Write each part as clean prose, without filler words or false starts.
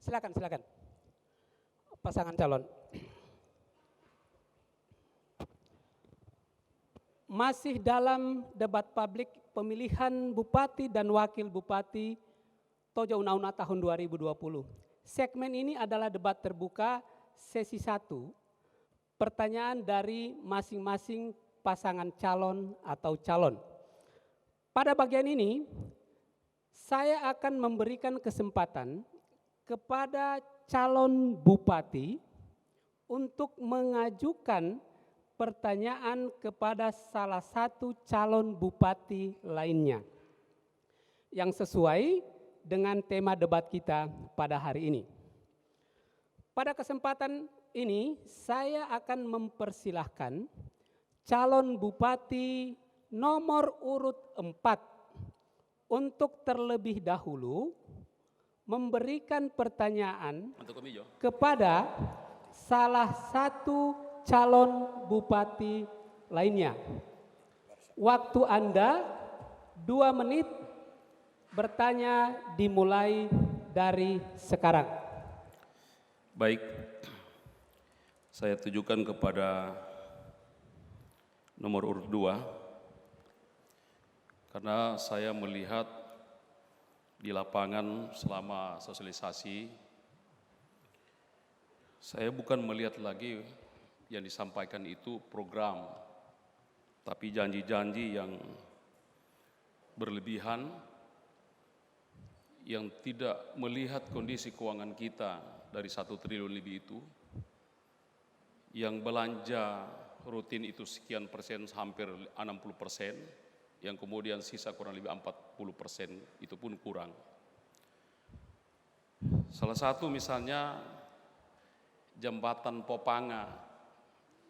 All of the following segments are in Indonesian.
Silakan. Pasangan calon. Masih dalam debat publik pemilihan Bupati dan Wakil Bupati Tojo Una-Una tahun 2020. Segmen ini adalah debat terbuka sesi 1. Pertanyaan dari masing-masing pasangan calon atau calon. Pada bagian ini, saya akan memberikan kesempatan kepada calon bupati untuk mengajukan pertanyaan kepada salah satu calon bupati lainnya yang sesuai dengan tema debat kita pada hari ini. Pada kesempatan ini saya akan mempersilahkan calon bupati nomor urut 4 untuk terlebih dahulu memberikan pertanyaan kepada salah satu calon bupati lainnya. Waktu Anda 2 menit, bertanya dimulai dari sekarang. Baik, saya tujukan kepada nomor urut 2, karena saya melihat di lapangan selama sosialisasi, saya bukan melihat lagi yang disampaikan itu program, tapi janji-janji yang berlebihan, yang tidak melihat kondisi keuangan kita dari 1 triliun lebih itu, yang belanja rutin itu sekian persen, hampir 60%, yang kemudian sisa kurang lebih 40%, itu pun kurang. Salah satu misalnya jembatan Popanga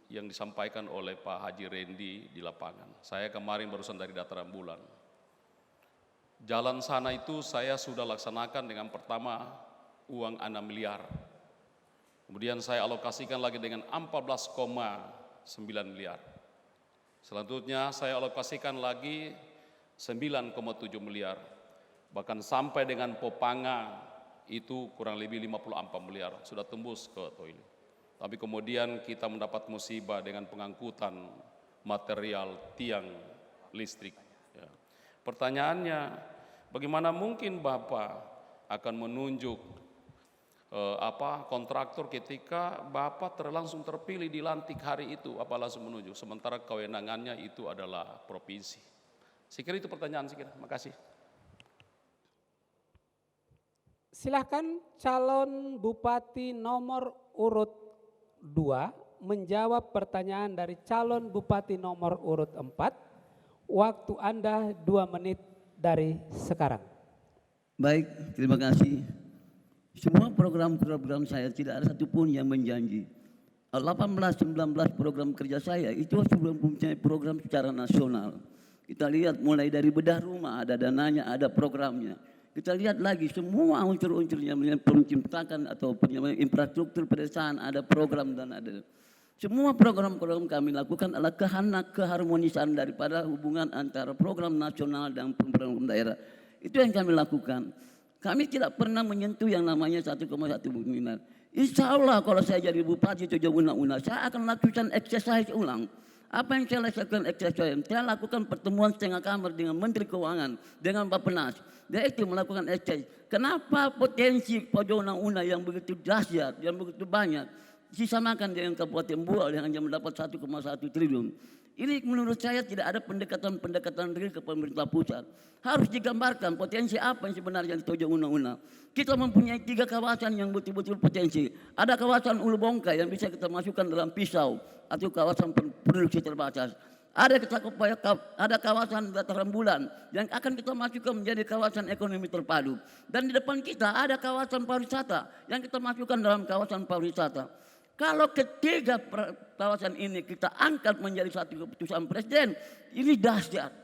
yang disampaikan oleh Pak Haji Rendi di lapangan. Saya kemarin barusan dari Dataran Bulan. Jalan sana itu saya sudah laksanakan dengan pertama uang 6 miliar. Kemudian saya alokasikan lagi dengan 14,9 miliar. Selanjutnya saya alokasikan lagi 9,7 miliar. Bahkan sampai dengan Popanga itu kurang lebih 54 miliar, sudah tembus ke toilet. Tapi kemudian kita mendapat musibah dengan pengangkutan material tiang listrik. Ya. Pertanyaannya, bagaimana mungkin Bapak akan menunjuk kontraktor ketika Bapak langsung terpilih dilantik hari itu, apa langsung menunjuk, sementara kewenangannya itu adalah provinsi. Saya kira itu pertanyaan, makasih. Silakan calon bupati nomor urut 2 menjawab pertanyaan dari calon bupati nomor urut 4. Waktu Anda 2 menit dari sekarang. Baik, terima kasih. Semua program-program saya tidak ada satupun yang menjanji. 18-19 program kerja saya itu sudah mempunyai program secara nasional. Kita lihat mulai dari bedah rumah, ada dananya, ada programnya. Kita lihat lagi semua unsur-unsur yang menciptakan atau infrastruktur pedesaan, ada program dan ada. Semua program-program kami lakukan adalah keharmonisan daripada hubungan antara program nasional dan program daerah. Itu yang kami lakukan. Kami tidak pernah menyentuh yang namanya 1,1 miliar. Insya Allah kalau saya jadi bupati Tojo Una-Una, saya akan lakukan exercise ulang. Apa yang saya lakukan exercise? Saya lakukan pertemuan setengah kamar dengan Menteri Keuangan, dengan Bappenas. Dia itu melakukan exercise. Kenapa potensi Tojo Una-Una yang begitu dahsyat, yang begitu banyak, disamakan dengan Kabupaten Buah yang hanya mendapat 1,1 triliun. Ini menurut saya tidak ada pendekatan real ke pemerintah pusat. Harus digambarkan potensi apa yang sebenarnya di Tojo Una-Una. Kita mempunyai 3 kawasan yang betul-betul potensi. Ada kawasan Ulu Bongkai yang bisa kita masukkan dalam pisau atau kawasan produksi terbatas. Ada kawasan Dataran Bulan yang akan kita masukkan menjadi kawasan ekonomi terpadu. Dan di depan kita ada kawasan pariwisata yang kita masukkan dalam kawasan pariwisata. Kalau ketiga kawasan ini kita angkat menjadi satu keputusan presiden, ini dahsyat.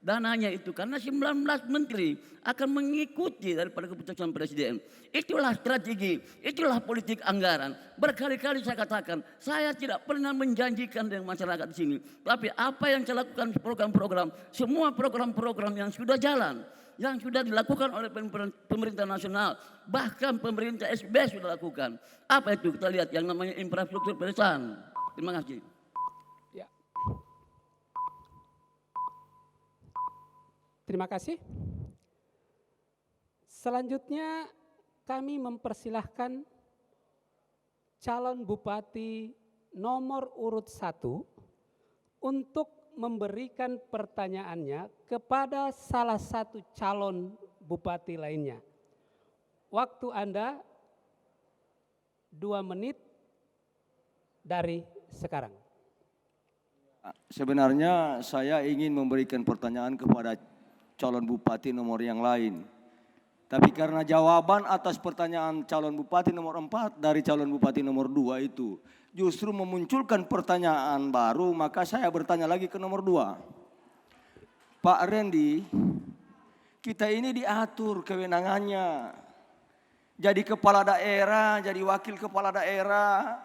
Dananya itu karena 19 menteri akan mengikuti daripada keputusan presiden. Itulah strategi, itulah politik anggaran. Berkali-kali saya katakan, saya tidak pernah menjanjikan dengan masyarakat di sini. Tapi apa yang saya lakukan program-program, semua program-program yang sudah jalan, yang sudah dilakukan oleh pemerintah nasional, bahkan pemerintah SBY sudah lakukan. Apa itu? Kita lihat yang namanya infrastruktur pedesaan. Terima kasih. Ya. Terima kasih. Selanjutnya kami mempersilahkan calon bupati nomor urut 1 untuk memberikan pertanyaannya kepada salah satu calon bupati lainnya. Waktu Anda 2 menit dari sekarang. Sebenarnya saya ingin memberikan pertanyaan kepada calon bupati nomor yang lain. Tapi karena jawaban atas pertanyaan calon bupati nomor 4 dari calon bupati nomor 2 itu justru memunculkan pertanyaan baru, maka saya bertanya lagi ke nomor 2. Pak Randy, kita ini diatur kewenangannya. Jadi kepala daerah, jadi wakil kepala daerah,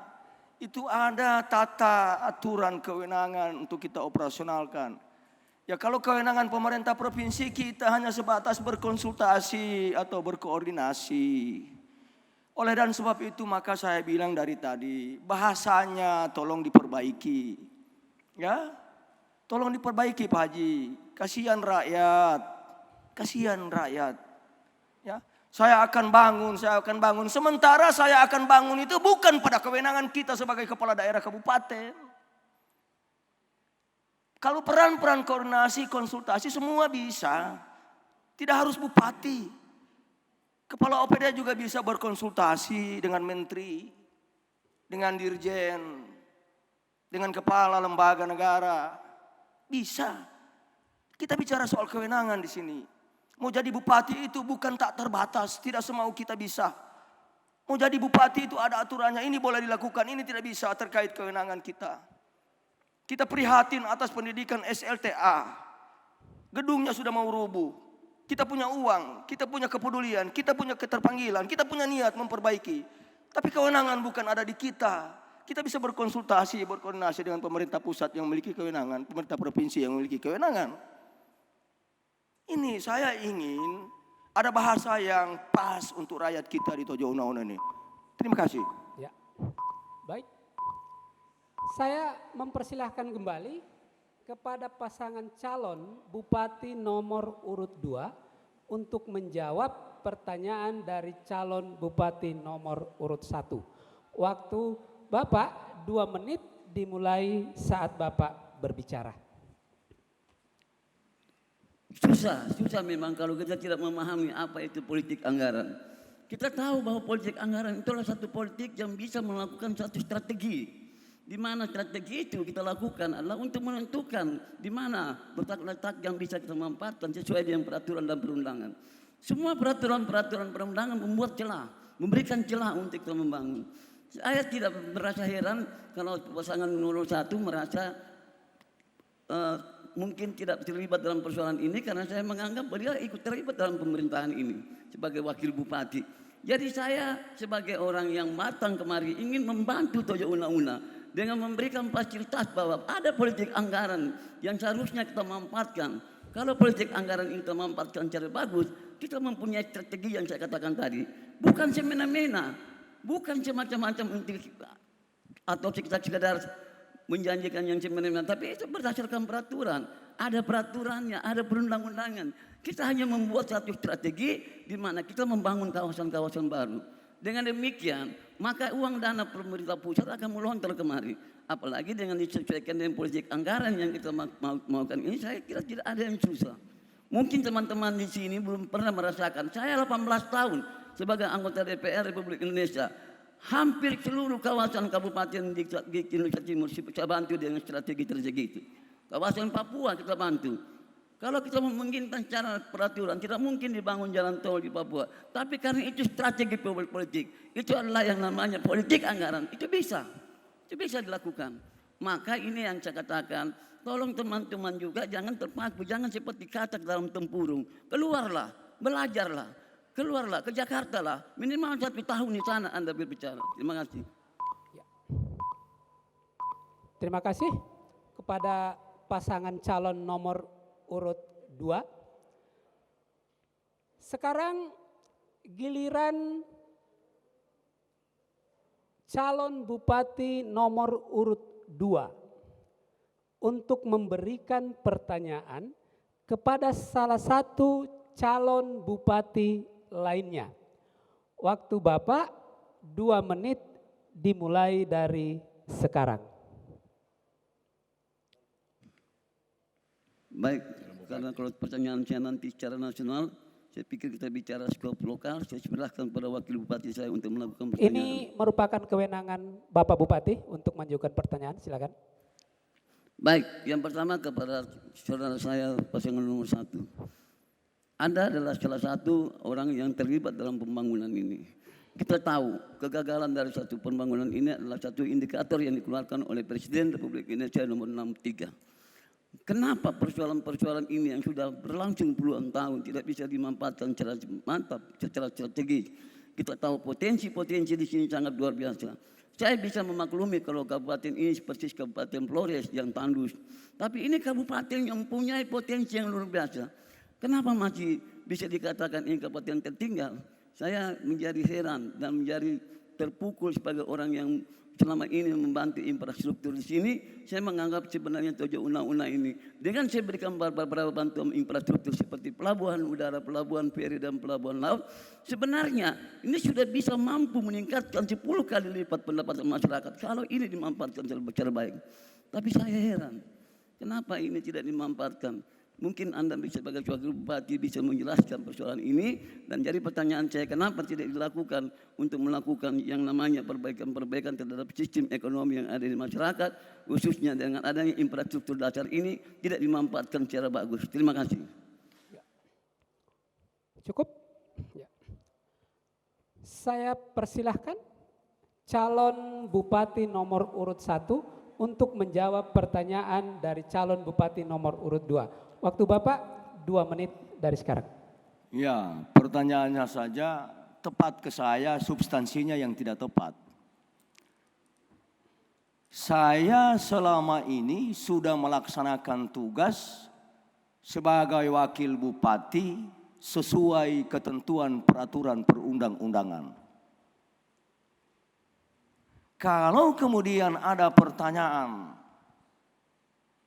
itu ada tata aturan kewenangan untuk kita operasionalkan. Ya kalau kewenangan pemerintah provinsi kita hanya sebatas berkonsultasi atau berkoordinasi. Oleh dan sebab itu maka saya bilang dari tadi, bahasanya tolong diperbaiki. Ya, tolong diperbaiki Pak Haji. Kasihan rakyat, kasihan rakyat. Ya, saya akan bangun. Sementara saya akan bangun itu bukan pada kewenangan kita sebagai kepala daerah kabupaten. Kalau peran-peran koordinasi, konsultasi semua bisa. Tidak harus bupati. Kepala OPD juga bisa berkonsultasi dengan menteri, dengan dirjen, dengan kepala lembaga negara. Bisa. Kita bicara soal kewenangan di sini. Mau jadi bupati itu bukan tak terbatas, tidak semau kita bisa. Mau jadi bupati itu ada aturannya, ini boleh dilakukan, ini tidak bisa terkait kewenangan kita. Kita prihatin atas pendidikan SLTA. Gedungnya sudah mau rubuh. Kita punya uang, kita punya kepedulian, kita punya keterpanggilan, kita punya niat memperbaiki. Tapi kewenangan bukan ada di kita. Kita bisa berkonsultasi, berkoordinasi dengan pemerintah pusat yang memiliki kewenangan, pemerintah provinsi yang memiliki kewenangan. Ini saya ingin ada bahasa yang pas untuk rakyat kita di Tojo Una-Una ini. Terima kasih. Ya. Baik. Saya mempersilahkan kembali kepada pasangan calon bupati nomor urut 2 untuk menjawab pertanyaan dari calon bupati nomor urut 1. Waktu Bapak 2 menit dimulai saat Bapak berbicara. Susah memang kalau kita tidak memahami apa itu politik anggaran. Kita tahu bahwa politik anggaran itulah satu politik yang bisa melakukan satu strategi. Di mana strategi itu kita lakukan adalah untuk menentukan di mana letak-letak yang bisa kita manfaatkan sesuai dengan peraturan dan perundangan. Semua peraturan-peraturan perundangan membuat celah, memberikan celah untuk kita membangun. Saya tidak merasa heran kalau pasangan nomor 1 merasa mungkin tidak terlibat dalam persoalan ini karena saya menganggap beliau ikut terlibat dalam pemerintahan ini sebagai wakil bupati. Jadi saya sebagai orang yang matang kemari ingin membantu Tojo Una-Una dengan memberikan fasilitas bahwa ada politik anggaran yang seharusnya kita manfaatkan. Kalau politik anggaran ini kita manfaatkan secara bagus, kita mempunyai strategi yang saya katakan tadi. Bukan semena-mena, bukan semacam-macam untuk atau kita sekedar menjanjikan yang semena-mena, tapi itu berdasarkan peraturan. Ada peraturannya, ada perundang-undangan. Kita hanya membuat satu strategi di mana kita membangun kawasan-kawasan baru. Dengan demikian, maka uang dana pemerintah pusat akan melontar kemari. Apalagi dengan disesuaikan dengan politik anggaran yang kita maukan ini, saya kira tidak ada yang susah. Mungkin teman-teman di sini belum pernah merasakan. Saya 18 tahun sebagai anggota DPR Republik Indonesia. Hampir seluruh kawasan kabupaten di Indonesia Timur kita bantu dengan strategi itu. Kawasan Papua kita bantu. Kalau kita memungkinkan secara peraturan, tidak mungkin dibangun jalan tol di Papua. Tapi karena itu strategi politik, itu adalah yang namanya politik anggaran. Itu bisa dilakukan. Maka ini yang saya katakan, tolong teman-teman juga jangan terpaku, jangan seperti katak dalam tempurung. Keluarlah, belajarlah, keluarlah ke Jakarta lah. Minimal 1 tahun di sana Anda berbicara. Terima kasih. Ya. Terima kasih kepada pasangan calon nomor urut 2. Sekarang giliran calon bupati nomor urut 2 untuk memberikan pertanyaan kepada salah satu calon bupati lainnya. Waktu Bapak 2 menit dimulai dari sekarang. Baik, karena kalau pertanyaan saya nanti secara nasional, saya pikir kita bicara skop lokal, saya serahkan pada wakil bupati saya untuk melakukan pertanyaan. Ini merupakan kewenangan Bapak Bupati untuk mengajukan pertanyaan, silakan. Baik, yang pertama kepada saudara saya pasangan nomor 1. Anda adalah salah satu orang yang terlibat dalam pembangunan ini. Kita tahu kegagalan dari satu pembangunan ini adalah satu indikator yang dikeluarkan oleh Presiden Republik Indonesia nomor 63. Kenapa persoalan-persoalan ini yang sudah berlangsung puluhan tahun tidak bisa dimanfaatkan secara mantap, secara strategis? Kita tahu potensi-potensi di sini sangat luar biasa. Saya bisa memaklumi kalau kabupaten ini seperti Kabupaten Flores yang tandus. Tapi ini kabupaten yang mempunyai potensi yang luar biasa. Kenapa masih bisa dikatakan ini kabupaten tertinggal? Saya menjadi heran dan menjadi terpukul sebagai orang yang selama ini membantu infrastruktur di sini. Saya menganggap sebenarnya 7 undang-undang ini dengan saya berikan beberapa bantuan infrastruktur seperti pelabuhan udara, pelabuhan feri dan pelabuhan laut, sebenarnya ini sudah bisa mampu meningkatkan 10 kali lipat pendapatan masyarakat kalau ini dimanfaatkan secara baik. Tapi saya heran, kenapa ini tidak dimanfaatkan? Mungkin Anda bisa sebagai wakil bupati bisa menjelaskan persoalan ini. Dan jadi pertanyaan saya, kenapa tidak dilakukan untuk melakukan yang namanya perbaikan-perbaikan terhadap sistem ekonomi yang ada di masyarakat, khususnya dengan adanya infrastruktur dasar ini tidak dimanfaatkan secara bagus. Terima kasih. Cukup? Ya. Saya persilahkan calon bupati nomor urut 1 untuk menjawab pertanyaan dari calon bupati nomor urut 2. Waktu Bapak 2 menit dari sekarang. Ya, pertanyaannya saja tepat ke saya, substansinya yang tidak tepat. Saya selama ini sudah melaksanakan tugas sebagai wakil bupati sesuai ketentuan peraturan perundang-undangan. Kalau kemudian ada pertanyaan,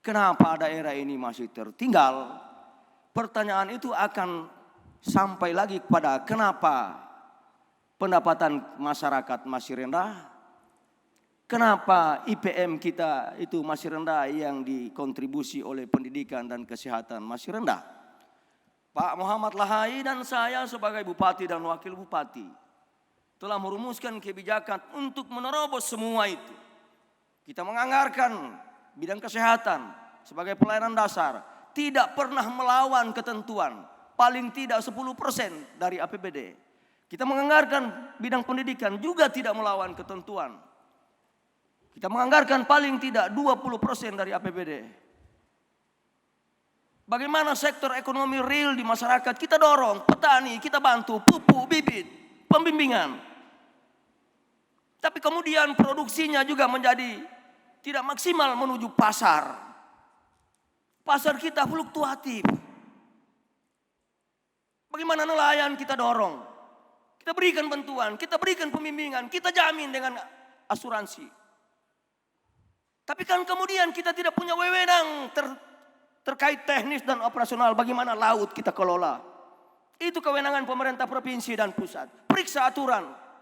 kenapa daerah ini masih tertinggal? Pertanyaan itu akan sampai lagi kepada kenapa pendapatan masyarakat masih rendah? Kenapa IPM kita itu masih rendah yang dikontribusi oleh pendidikan dan kesehatan masih rendah? Pak Muhammad Lahai dan saya sebagai bupati dan wakil bupati telah merumuskan kebijakan untuk menerobos semua itu. Kita menganggarkan bidang kesehatan sebagai pelayanan dasar, tidak pernah melawan ketentuan, paling tidak 10% dari APBD. Kita menganggarkan bidang pendidikan juga tidak melawan ketentuan. Kita menganggarkan paling tidak 20% dari APBD. Bagaimana sektor ekonomi real di masyarakat kita dorong, petani kita bantu, pupuk, bibit, pembimbingan. Tapi kemudian produksinya juga menjadi tidak maksimal menuju pasar. Pasar kita fluktuatif. Bagaimana nelayan kita dorong? Kita berikan bantuan, kita berikan pembimbingan, kita jamin dengan asuransi. Tapi kan kemudian kita tidak punya wewenang terkait teknis dan operasional bagaimana laut kita kelola. Itu kewenangan pemerintah provinsi dan pusat. Periksa aturan.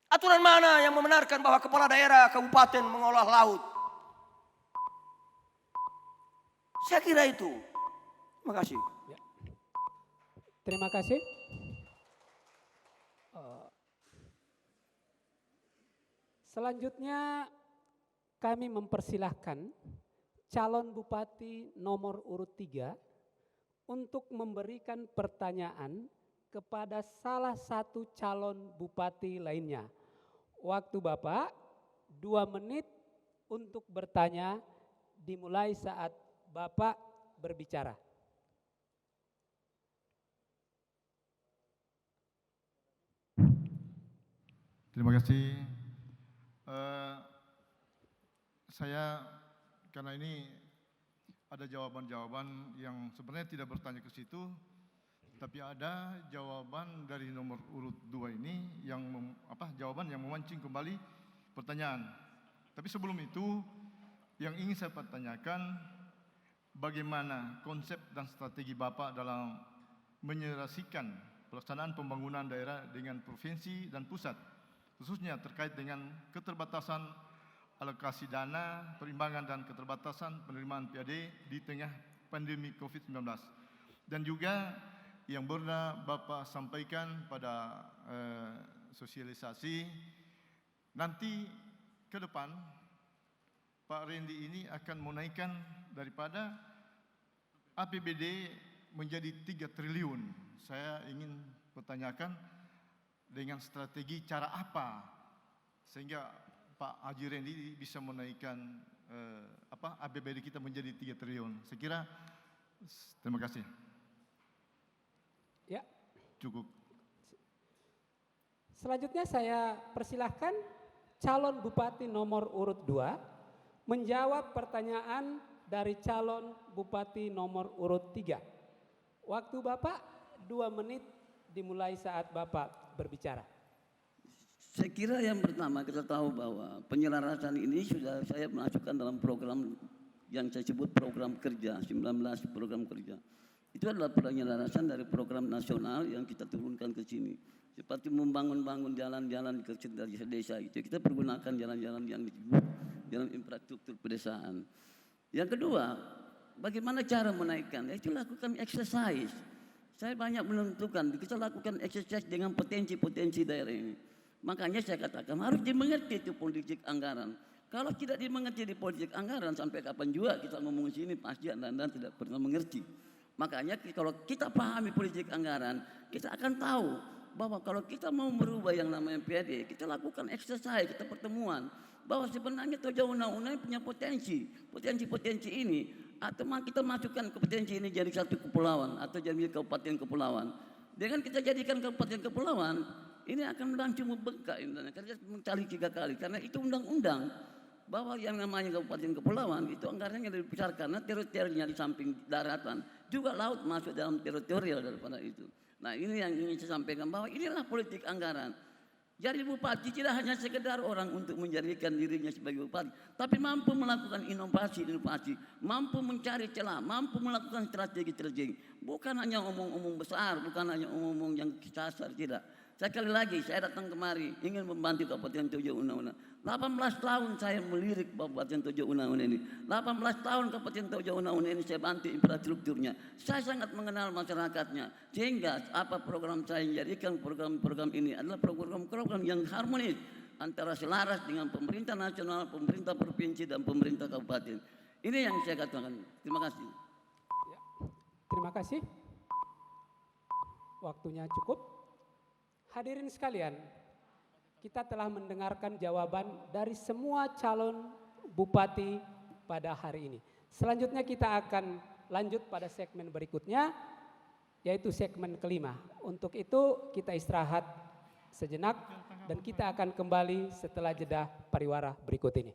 Aturan mana yang membenarkan bahwa kepala daerah kabupaten mengolah laut? Saya kira itu. Terima kasih. Ya. Terima kasih. Selanjutnya kami mempersilahkan calon bupati nomor urut 3 untuk memberikan pertanyaan kepada salah satu calon bupati lainnya. Waktu Bapak 2 menit untuk bertanya dimulai saat Bapak berbicara. Terima kasih. Saya karena ini ada jawaban-jawaban yang sebenarnya tidak bertanya ke situ, Tapi ada jawaban dari nomor urut 2 ini yang jawaban yang memancing kembali pertanyaan. Tapi sebelum itu, yang ingin saya pertanyakan, bagaimana konsep dan strategi Bapak dalam menyelesaikan pelaksanaan pembangunan daerah dengan provinsi dan pusat, khususnya terkait dengan keterbatasan alokasi dana, perimbangan dan keterbatasan penerimaan PAD di tengah pandemi COVID-19. Dan juga yang pernah Bapak sampaikan pada sosialisasi, nanti ke depan Pak Randy ini akan menaikkan daripada APBD menjadi 3 triliun. Saya ingin pertanyakan dengan strategi cara apa sehingga Pak Haji Randy bisa menaikkan APBD kita menjadi 3 triliun. Saya kira terima kasih. Ya. Cukup. Selanjutnya saya persilahkan calon bupati nomor urut 2 menjawab pertanyaan dari calon bupati nomor urut 3. Waktu Bapak 2 menit dimulai saat Bapak berbicara. Saya kira yang pertama kita tahu bahwa penyelarasan ini sudah saya masukkan dalam program yang saya sebut program kerja, 19 program kerja. Itu adalah penyelarasan dari program nasional yang kita turunkan ke sini. Seperti membangun jalan-jalan ke desa itu. Kita pergunakan jalan-jalan yang disebut jalan infrastruktur pedesaan. Yang kedua, bagaimana cara menaikkan? Itu lakukan exercise. Saya banyak menentukan, kita lakukan exercise dengan potensi-potensi daerah ini. Makanya saya katakan harus dimengerti itu politik anggaran. Kalau tidak dimengerti di politik anggaran, sampai kapan juga kita ngomong sini pasti Anda tidak pernah mengerti. Makanya kalau kita pahami politik anggaran, kita akan tahu bahwa kalau kita mau merubah yang namanya PAD, kita lakukan exercise, kita pertemuan. Bahwa sebenarnya Toja Una-Una punya potensi ini. Atau kita masukkan potensi ini jadi satu kepulauan atau jadi kabupaten kepulauan. Dengan kita jadikan kabupaten kepulauan, ini akan langsung membengkak. Karena mencari 3 kali, karena itu undang-undang. Bahwa yang namanya kabupaten kepulauan itu anggarannya lebih besar karena teritorialnya di samping daratan juga laut masuk dalam teritorial daripada itu. Nah ini yang ingin saya sampaikan bahwa inilah politik anggaran. Jadi bupati tidak hanya sekedar orang untuk menjadikan dirinya sebagai bupati, tapi mampu melakukan inovasi, mampu mencari celah, mampu melakukan strategi. Bukan hanya omong-omong besar, bukan hanya omong-omong yang kasar, tidak. Sekali lagi saya datang kemari ingin membantu Kabupaten Toja Una-Una. 18 tahun saya melirik Kabupaten Toja Una-Una ini. 18 tahun Kabupaten Toja Una-Una ini saya bantu infrastrukturnya. Saya sangat mengenal masyarakatnya. Sehingga apa program saya jadikan program-program ini adalah program-program yang harmonis antara selaras dengan pemerintah nasional, pemerintah provinsi dan pemerintah kabupaten. Ini yang saya katakan. Terima kasih. Ya. Terima kasih. Waktunya cukup. Hadirin sekalian, kita telah mendengarkan jawaban dari semua calon bupati pada hari ini. Selanjutnya kita akan lanjut pada segmen berikutnya, yaitu segmen kelima. Untuk itu kita istirahat sejenak dan kita akan kembali setelah jeda pariwara berikut ini.